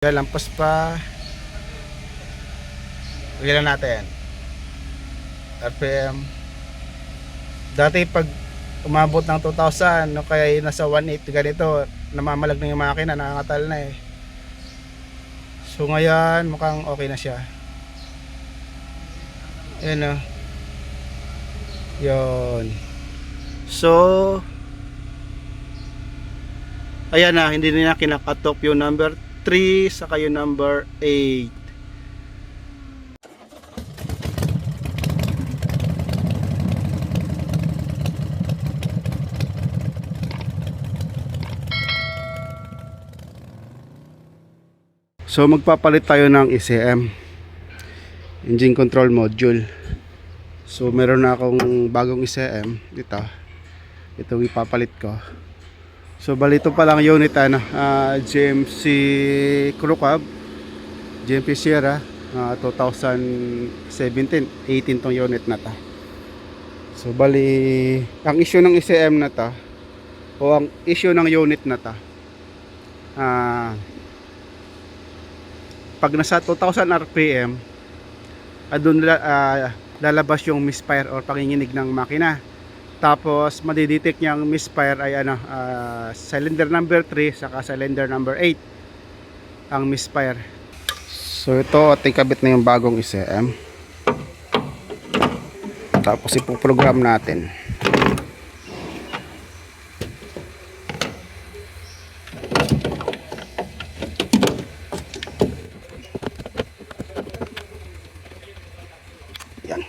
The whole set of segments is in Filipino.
Lampas pa. Bigyan natin RPM. Dati pag umabot ng 2,000 no, kaya nasa 180 ganito, namamalag na yung makina, nangangatal na eh. So ngayon mukhang okay na siya. Ayan o. Yun. So ayan na, hindi na kinakatok yung number 3 saka yung number 8. So magpapalit tayo ng ECM, Engine Control Module. So meron na akong bagong ECM dito. Ito ipapalit ko. So balito pa lang unit GMC Crew Cab, GMC Sierra 2017-18 tong unit na ta. So bali ang issue ng ECM na ta, o ang issue ng unit na ta, pag nasa 2,000 RPM doon lalabas yung misfire or panginginig ng makina. Tapos madidetect niyang misfire ay cylinder number 3 saka cylinder number 8 ang misfire. So ito ating kabit na yung bagong ECM. Tapos ipoprogram natin. Yan.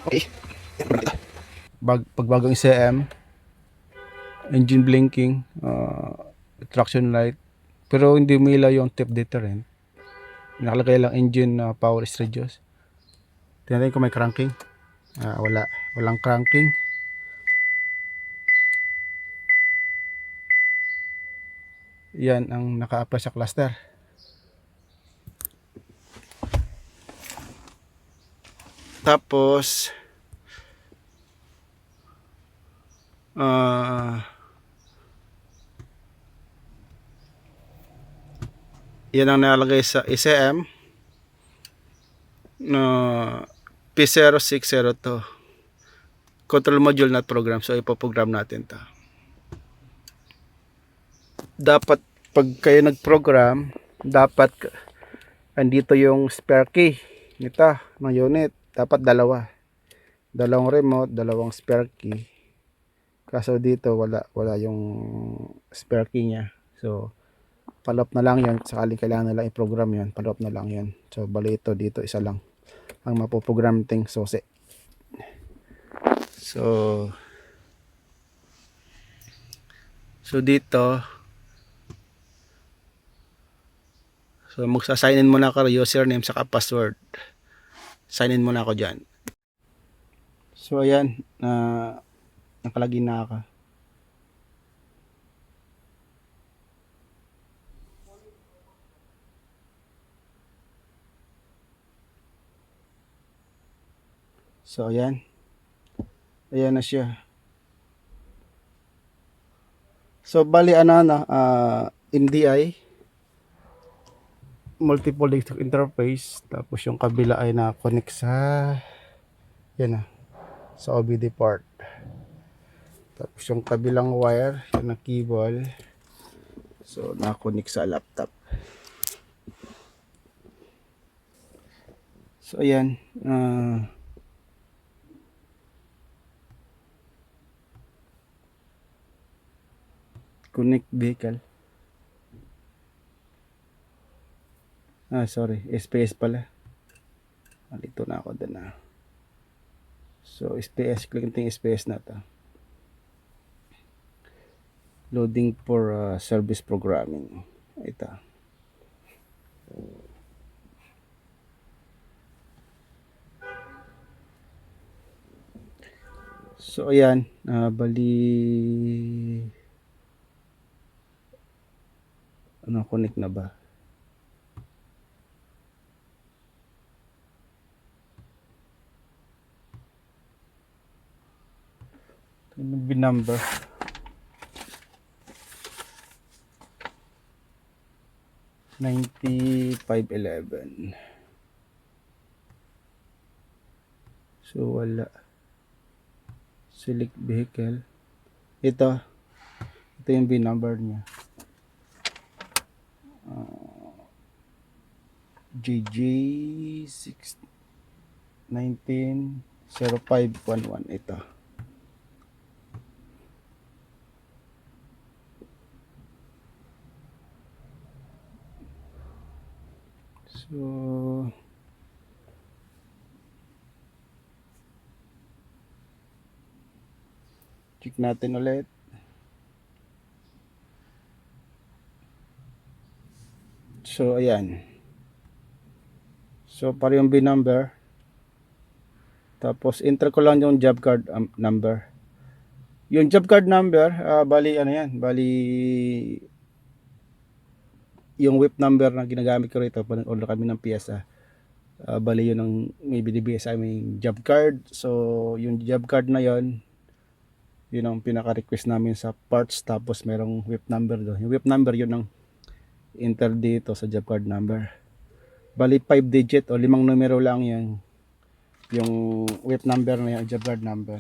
Okay. Pagbagong ECM, engine blinking, traction light, pero hindi umilaw yung tip deterrent. Nakalagay lang engine power is reduced. Tingnan natin kung may cranking. Walang cranking. Yan ang naka-apply sa cluster. Tapos yan ang nalagay sa ECM na P0602 control module not program. So ipoprogram natin to. Dapat pag kayo nag-program, dapat andito yung spare key nito ng unit. Dapat dalawang remote, dalawang spare key. Kaso dito wala yung spare key nya. So palop na lang yan, sakali kailangan nila i-program yan, palop na lang yan. So bali ito dito isa lang ang mapoprogram ting susi. So dito, so magsa-sign in muna ako, username saka password. Sign in muna ako dyan. So ayan, nakalagin na ako. So ayan na siya. So bali MDI, multiple disk interface, tapos yung kabila ay na-connect sa sa OBD port. Tapos yung kabilang wire na cable, so na-connect sa laptop. So ayan, connect vehicle. Sorry, SPS pala. Dito na ako doon na. So SPS, click natin SPS na to. Loading for service programming. Ito. So ayan, bali connect na ba? Bin number. 9511. So wala. Select vehicle. Ito yung VIN number niya. JJ6190511. Ito. So check natin ulit. So ayan. So para yung VIN number. Tapos enter ko lang yung job card number. Yung job card number, bali ano yan, bali yung whip number na ginagamit ko rito pag order kami ng piyesa. Bali yun ang may binibigay sa aming job card. So yung job card na yon, yun ang pinaka-request namin sa parts. Tapos merong whip number doon. Yung whip number yun ang enter dito sa job card number. Bali 5 digit o 5 numero lang yan. Yung whip number na yung job card number.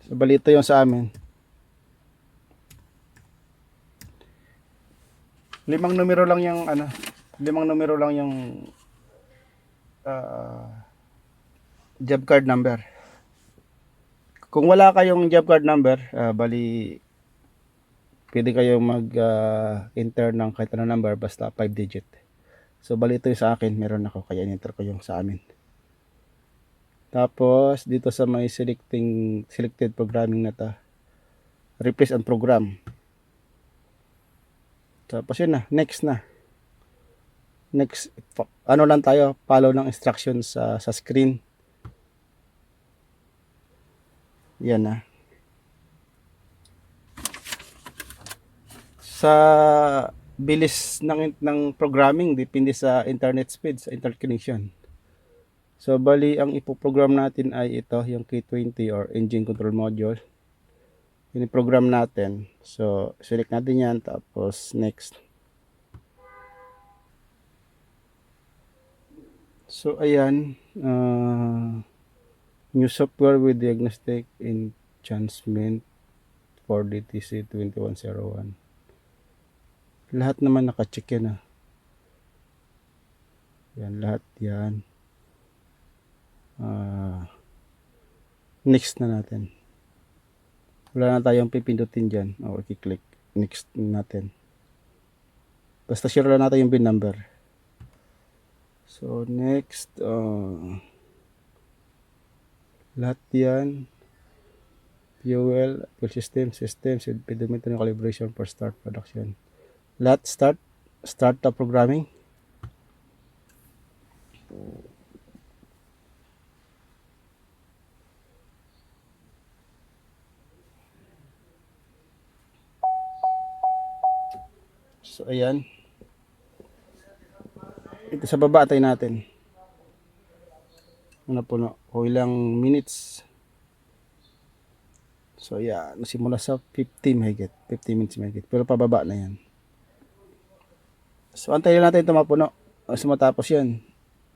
So bali ito yung sa amin. 5 numero lang yung ano, 5 numero lang yung job card number. Kung wala kayong job card number, bali pwede kayong mag-enter ng kahit anong number basta 5 digit. So bali ito yung sa akin, meron ako kaya in-enter ko yung sa amin. Tapos dito sa may selected programming na ta, replace and program. Tapos yun na, next na. Next, ano lang tayo, follow ng instructions sa screen. Yan na. Sa bilis ng programming, depende sa internet speed, sa internet connection. So bali ang ipoprogram natin ay ito, yung K20 or engine control module. Yung program natin. So select natin yan, tapos next. So ayan, new software with diagnostic enhancement for DTC 2101. Lahat naman naka-check yan. Yan, lahat yan. Next na natin. Wala na tayong pipindutin dyan. O, i-click. Next natin. Basta share lang natin yung VIN number. So, next. Lahat yan. Fuel system, speedometer calibration for start production. Lahat start the programming. So ayan, ito sa baba tayo natin. Ano po no, o ilang minutes. So yeah, nasimula sa 50 minutes mahigit, pero pababa na yan. So antayin natin ito mapuno. Kasi matapos yan,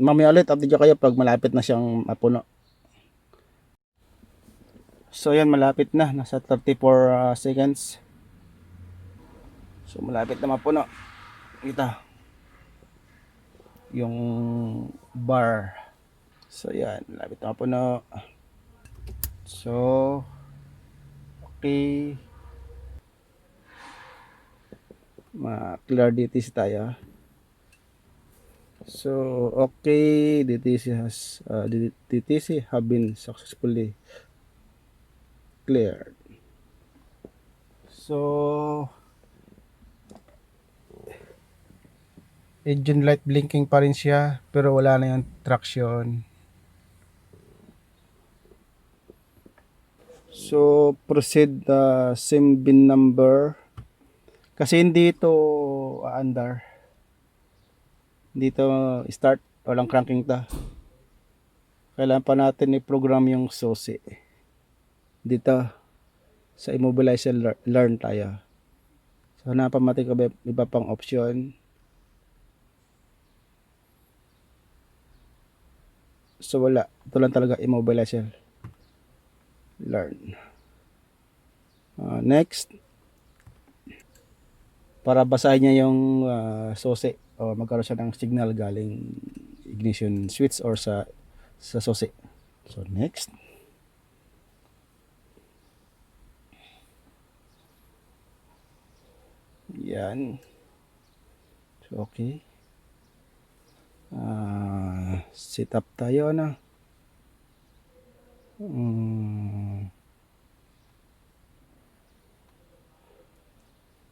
mamaya ulit update kayo pag malapit na siyang mapuno. So yan, malapit na, nasa 34 seconds. So malapit na mapuno. Kita yung bar. So yan, malapit na mapuno. So okay, ma-clear DTC tayo. So okay, DTC have been successfully cleared. So engine light blinking pa rin siya, pero wala na yung traction. So proceed same VIN number. Kasi hindi ito under. Dito start, walang cranking ta. Kailangan pa natin i-program yung susi. Dito sa immobilizer learn tayo. So hanapan natin kung may iba pang option. So wala, ito lang talaga immobilizer. Learn. Next, para basahin niya yung susi o magkaroon siya ng signal galing ignition switch or sa susi. So next. Yan. So okay. Set up tayo na.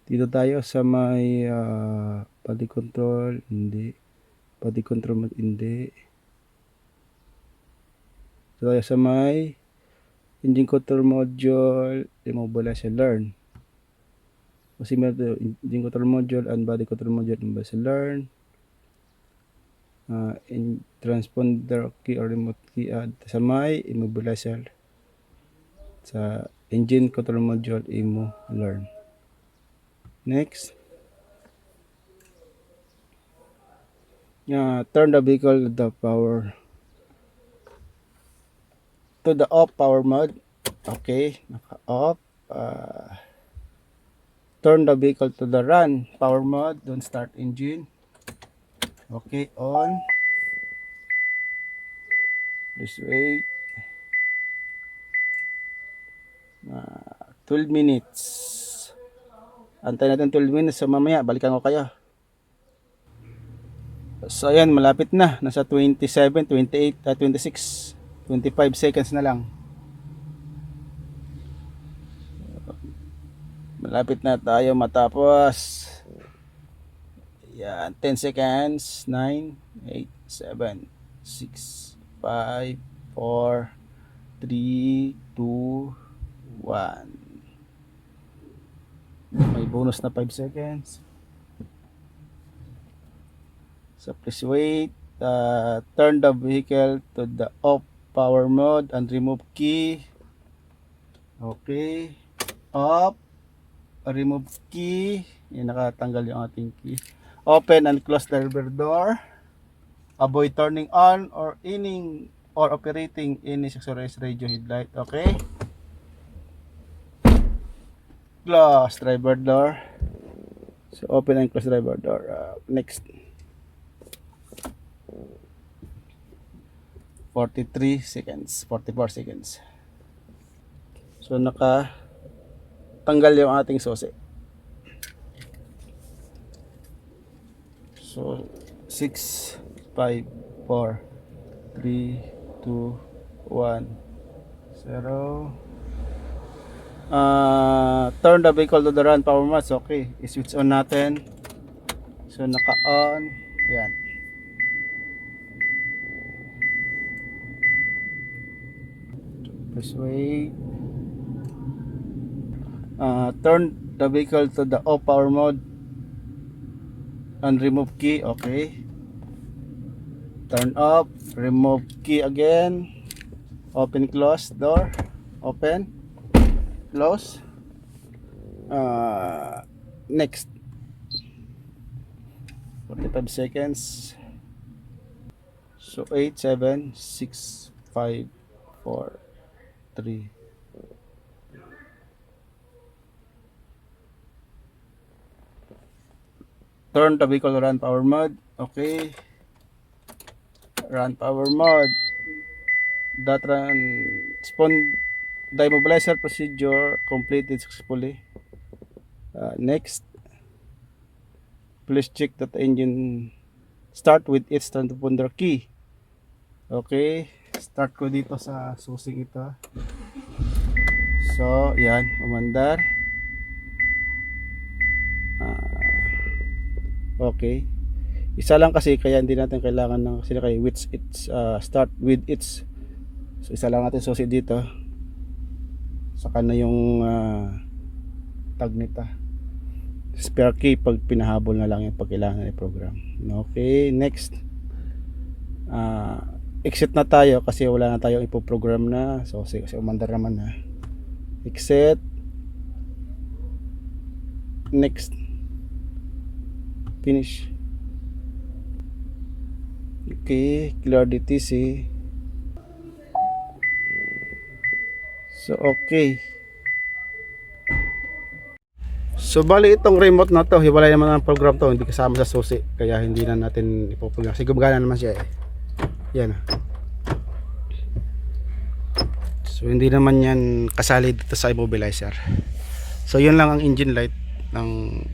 Dito tayo sa may body control, hindi. Body control hindi. Dito tayo sa may engine control module, immobilizer learn. Kasi meron engine control module and body control module, immobilizer learn. In transponder key or remote key sa may immobilizer. Sa engine control module, immo learn. Next. Turn the vehicle to the off power mode. Okay, naka-off. Turn the vehicle to the run power mode. Don't start engine. Okay, on. Please wait. 12 minutes. Antay natin 12 minutes. So mamaya, balikan ko kayo. So ayan, malapit na. Nasa 27, 28, 26, 25 seconds na lang. Malapit na tayo matapos. Yan, 10 seconds. 9, 8, 7, 6, 5, 4, 3, 2, 1. May bonus na 5 seconds. So please wait. Turn the vehicle to the off power mode and remove key. Okay. Off. Remove key. Yan, nakatanggal yung ating key. Open and close the rear door. Avoid turning on or operating any accessorized radio headlight. Okay. Close driver door. So open and close driver door. Next. 43 seconds. 44 seconds. So tanggal yung ating susi. So 6, 5, 4, 3, 2, 1, 0. Turn the vehicle to the run power mode. Okay, i-switch on natin. So naka-on. Yan. Please wait. Turn the vehicle to the off power mode and remove key. Okay. Turn off. Remove key again. Open, close door. Open, close. Next. 45 seconds. So 8, 7, 6, 5, 4, 3. Turn the vehicle to run power mode. Okay. Run power mode. The immobilizer procedure completed successfully. Next. Please check that the engine start with its transponder key. Okay. Start ko dito sa susing ito. So, yan. Umandar. Okay. Isa lang kasi kaya hindi natin kailangan ng kasi kay which it's start with its. So isa lang natin susi dito. Saka na yung tag nito. Spare key pag pinahabol na lang yung pag kailangan i-program. Okay, next. Exit na tayo kasi wala na tayong ipo-program na. So kasi umandar naman na. Exit. Next. Finish. Okay, clear DTC. So okay. So bali itong remote na to, hiwalay naman ang program to, hindi kasama sa susi, kaya hindi na natin ipoprogram. Kasi gumagana naman siya eh. Yan. So hindi naman yan kasali dito sa immobilizer. So yun lang ang engine light ng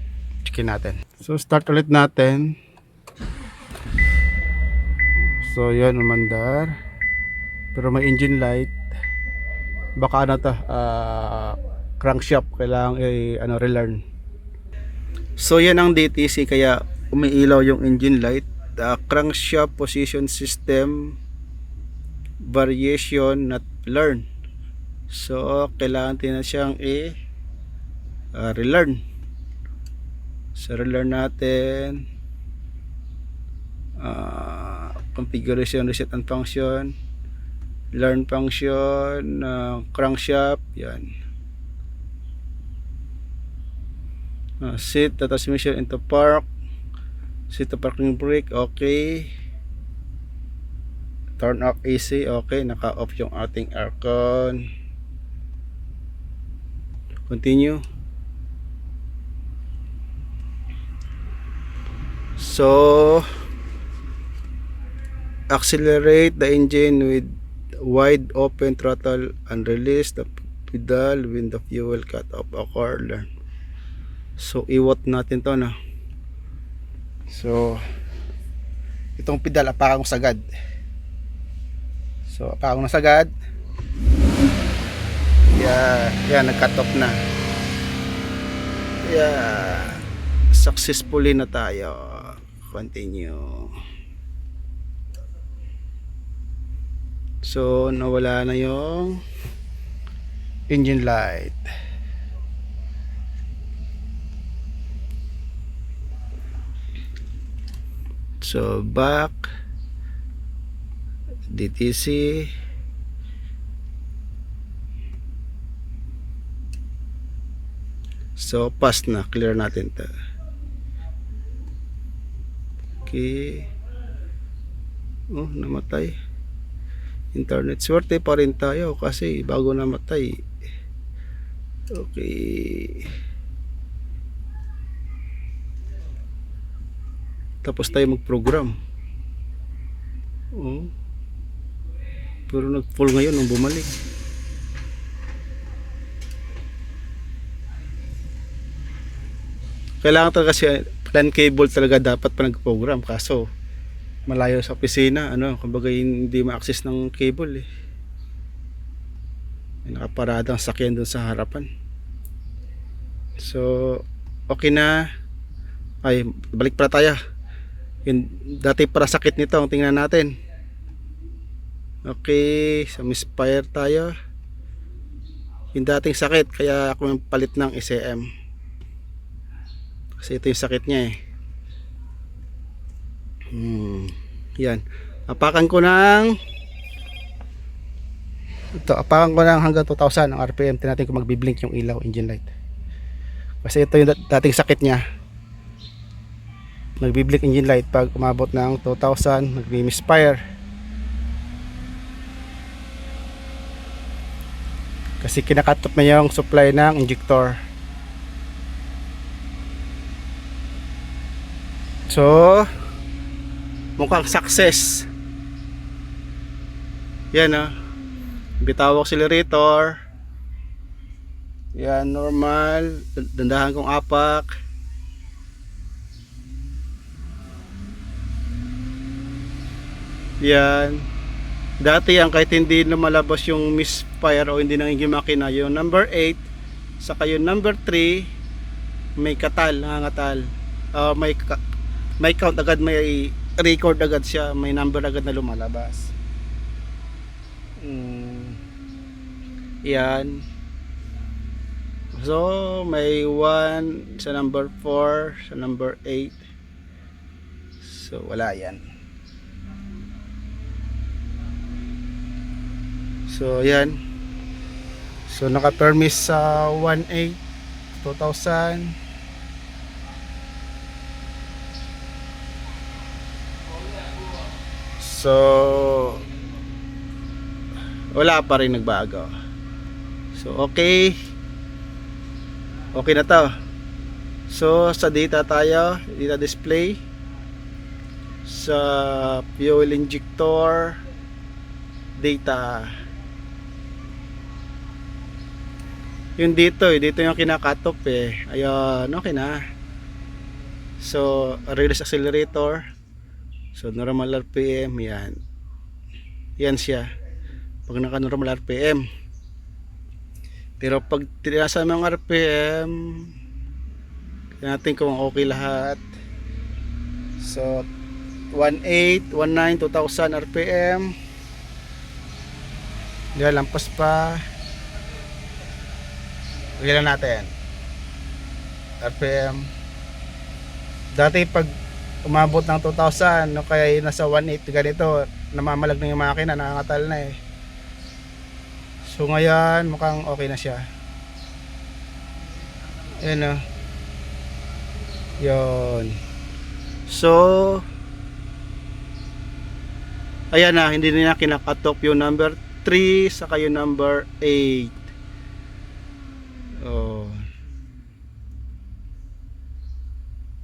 chicken natin. So start ulit natin. So yan umandar. Pero may engine light. Baka ano to, crankshaft kailangan relearn. So yan ang DTC, kaya umiilaw yung engine light. Crankshaft position system variation not learn. So kailangan din na siyang relearn. So relearn natin. Configuration, reset and function, learn function, crankshaft, yan. Set the transmission into park, set the parking brake, okay. Turn off AC, okay. Naka off yung ating aircon. Continue. So accelerate the engine with wide open throttle and release the pedal when the fuel cut off occur. So iwat natin to na. So itong pedal apakan ko sagad. So apakan ko na sagad. Yeah, nag-cut off na. Yeah, successfully na tayo. Continue. So nawala na yung engine light. So back, DTC. So pass na, clear natin to. Okay. Oh, namatay. Internet, swerte pa rin tayo kasi bago namatay. Okay. Tapos tayo mag-program. Oh. Pero nag-full ngayon nung bumalik. Kailangan talaga kasi LAN cable talaga dapat pa nag-program, kaso malayo sa opisina, kumbaga hindi ma-access ng cable eh. May nakaparadang sakyan dun sa harapan. So okay na. Ay, balik para tayo. Yung dati para sakit nito ang tingnan natin. Okay, sa misfire tayo. Yung dating sakit, kaya ako yung palit ng ECM. Kasi ito yung sakit niya eh. Yan. Apakan ko ng hanggang 2,000 ang RPM. Tinatin ko magbiblink yung ilaw, engine light. Kasi ito yung dating sakit niya. Nagbiblink engine light pag umabot ng 2,000, nagmi-misfire. Kasi kinakat off na yung supply ng injector. So mukhang success. Yan bitaw accelerator. Yan, normal. Dandahan kong apak. Yan. Dati yan, kahit hindi lumalabas yung misfire o hindi nangingin makina, yung number 8 saka yung number 3 may katal, nangangatal. May count agad, may record agad siya, may number agad na lumalabas. Yan. So may 1 sa number 4, sa number 8. So wala yan. So yan. So naka-permis sa 1.8 2000. So wala pa rin nagbago. So okay na to. So sa data tayo, data display, sa fuel injector, data. Yung dito yung kinakatop ayun, okay na. So release accelerator, so normal RPM, yan siya pag naka normal RPM. Pero pag tinasa ng RPM, natin kung okay lahat. So 18, 19, 2000 RPM. Yan, lampas pa. Bigyan natin RPM. Dati pag umabot ng 2000, no, kaya nasa 18 ganito, namamalag na yung makina, nangangatal na So ngayon mukhang okay na siya. Ayan o. Yun. So ayan na, hindi na kinakatop yung number 3 saka yung number 8.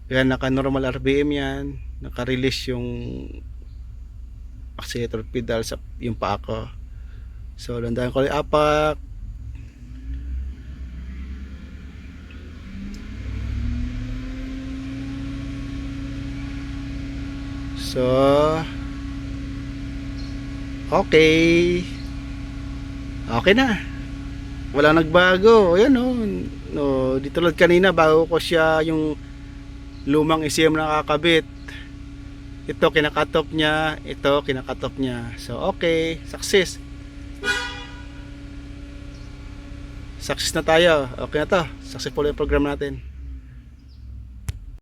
Yan, naka normal RPM yan. Naka-release yung accelerator pedal sa yung paa ko. So landahan ko yung apak. So okay na, wala nagbago. Ayan no, dito tulad kanina, bago ko siya yung lumang ECM na nakakabit, ito kinakatop niya, ito kinakatop niya. So okay, success na tayo. Okay na to, successful yung program natin.